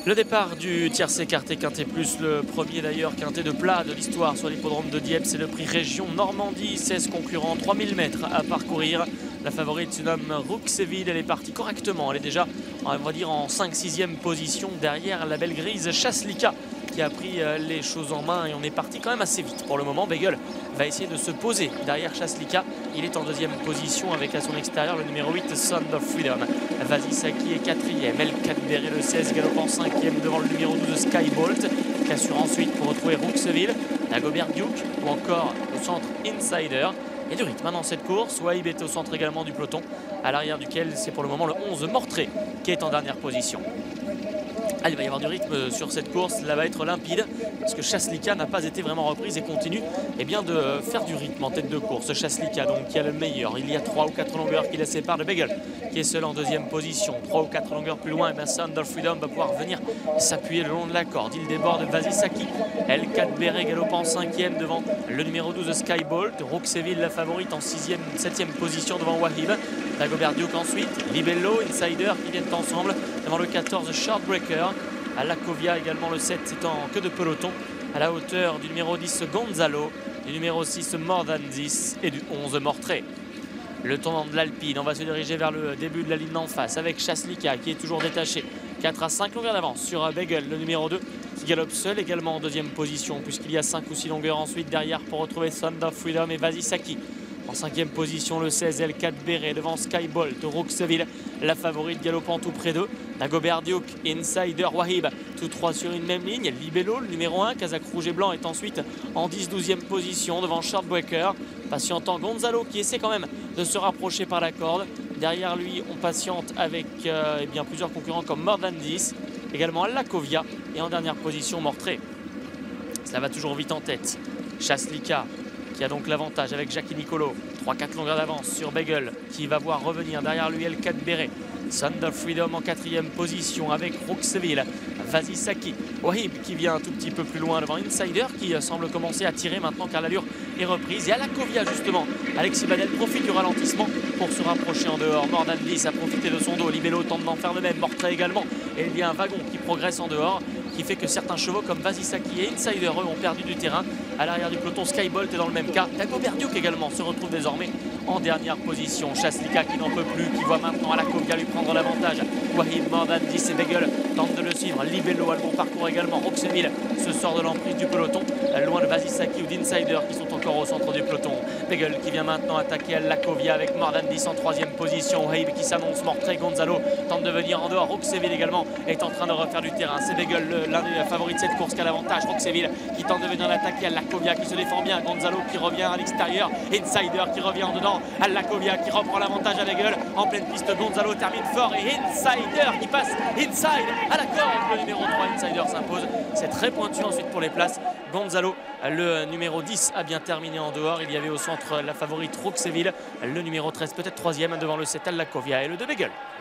Le départ du tiercé écarté quintet plus, le premier d'ailleurs quintet de plat de l'histoire sur l'hippodrome de Dieppe, c'est le prix Région Normandie, 16 concurrents, 3000 mètres à parcourir. La favorite se nomme Rouxéville, elle est partie correctement, elle est déjà on va dire en 5-6e position derrière la belle grise Chaslika qui a pris les choses en main et on est parti quand même assez vite pour le moment. Beagle va essayer de se poser derrière Chaslika, il est en 2e position avec à son extérieur le numéro 8 Sound of Freedom. Vasisaki est 4e, El Cadberet le 16 galopant 5e devant le numéro 12 Skybolt qui assure ensuite pour retrouver Rouxéville, Dagobert Duke ou encore au centre Insider. Il y a du rythme dans cette course. Wahib est au centre également du peloton, à l'arrière duquel c'est pour le moment le 11 Mortré qui est en dernière position. Ah, il va y avoir du rythme sur cette course, là va être limpide parce que Chaslika n'a pas été vraiment reprise et continue de faire du rythme en tête de course. Chaslika donc qui a le meilleur, il y a 3 ou 4 longueurs qui la séparent de Beagle qui est seul en 2e position. 3 ou 4 longueurs plus loin, et Sound of Freedom va pouvoir venir s'appuyer le long de la corde. Il déborde Vasisaki, El Cadberet galopant 5e devant le numéro 12 Skybolt. Rouxéville la favorite en 6e, 7e position devant Wahib. Dagobert Duke ensuite, Libello, Insider qui viennent ensemble devant le 14 Shortbreaker. À Lacovia également le 7, c'est en queue de peloton à la hauteur du numéro 10 Gonzalo, du numéro 6 More Than 10 et du 11 Mortré. Le tournant de l'Alpine, on va se diriger vers le début de la ligne d'en face avec Chaslika qui est toujours détaché. 4 à 5 longueurs d'avance sur Beagle, le numéro 2 qui galope seul également en 2e position puisqu'il y a 5 ou 6 longueurs ensuite derrière pour retrouver Sound of Freedom et Vasisaki. En 5e position, le 16, El Cadberet devant Skybolt, Rouxéville, la favorite galopant tout près d'eux. Dagobert Duke, Insider, Wahib, tous trois sur une même ligne. Libello, le numéro 1, Kazakh Rouge et Blanc est ensuite en 10-12e position devant Shortbreaker. Patientant Gonzalo qui essaie quand même de se rapprocher par la corde. Derrière lui, on patiente avec plusieurs concurrents comme More Than 10, également à Lacovia et en dernière position Mortré. Ça va toujours vite en tête. Chaslika qui a donc l'avantage avec Jackie Nicolo. 3-4 longueurs d'avance sur Beagle qui va voir revenir derrière lui El Cadberet. Sound of Freedom en 4e position avec Rouxéville. Vasisaki, Wahib qui vient un tout petit peu plus loin devant Insider qui semble commencer à tirer maintenant car l'allure est reprise. Et à Lacovia justement, Alexis Badel profite du ralentissement pour se rapprocher en dehors. More Than 10 a profité de son dos. Libello tente d'en faire de même. Mortré également. Et il y a un wagon qui progresse en dehors qui fait que certains chevaux comme Vasisaki et Insider eux, ont perdu du terrain. À l'arrière du peloton, Skybolt est dans le même cas. Dagobert Duke également se retrouve désormais en dernière position. Chaslika qui n'en peut plus, qui voit maintenant à Lacovia lui prendre l'avantage. Wahib, More Than 10 et Beagle tentent de le suivre. Libello a le bon parcours également. Rouxéville se sort de l'emprise du peloton, loin de Vasisaki ou d'Insider qui sont encore au centre du peloton. Beagle qui vient maintenant attaquer à Lacovia avec More Than 10 en 3e position. Wahib qui s'annonce, Mortré, Gonzalo tente de venir en dehors. Rouxéville également est en train de refaire du terrain. C'est Beagle, l'un des favoris de cette course qui a l'avantage. Rouxéville qui tente de venir l'attaquer à Lacovia qui se défend bien. Gonzalo qui revient à l'extérieur. Insider qui revient en dedans. À Lacovia qui reprend l'avantage à Beagle. En pleine piste, Gonzalo termine fort et Insider qui passe inside à la corde. Le numéro 3 Insider s'impose. C'est très pointu ensuite pour les places. Gonzalo, le numéro 10, a bien terminé en dehors. Il y avait au centre la favorite Rouxéville. Le numéro 13 peut-être 3e devant le 7 à Lacovia et le 2 Beagle.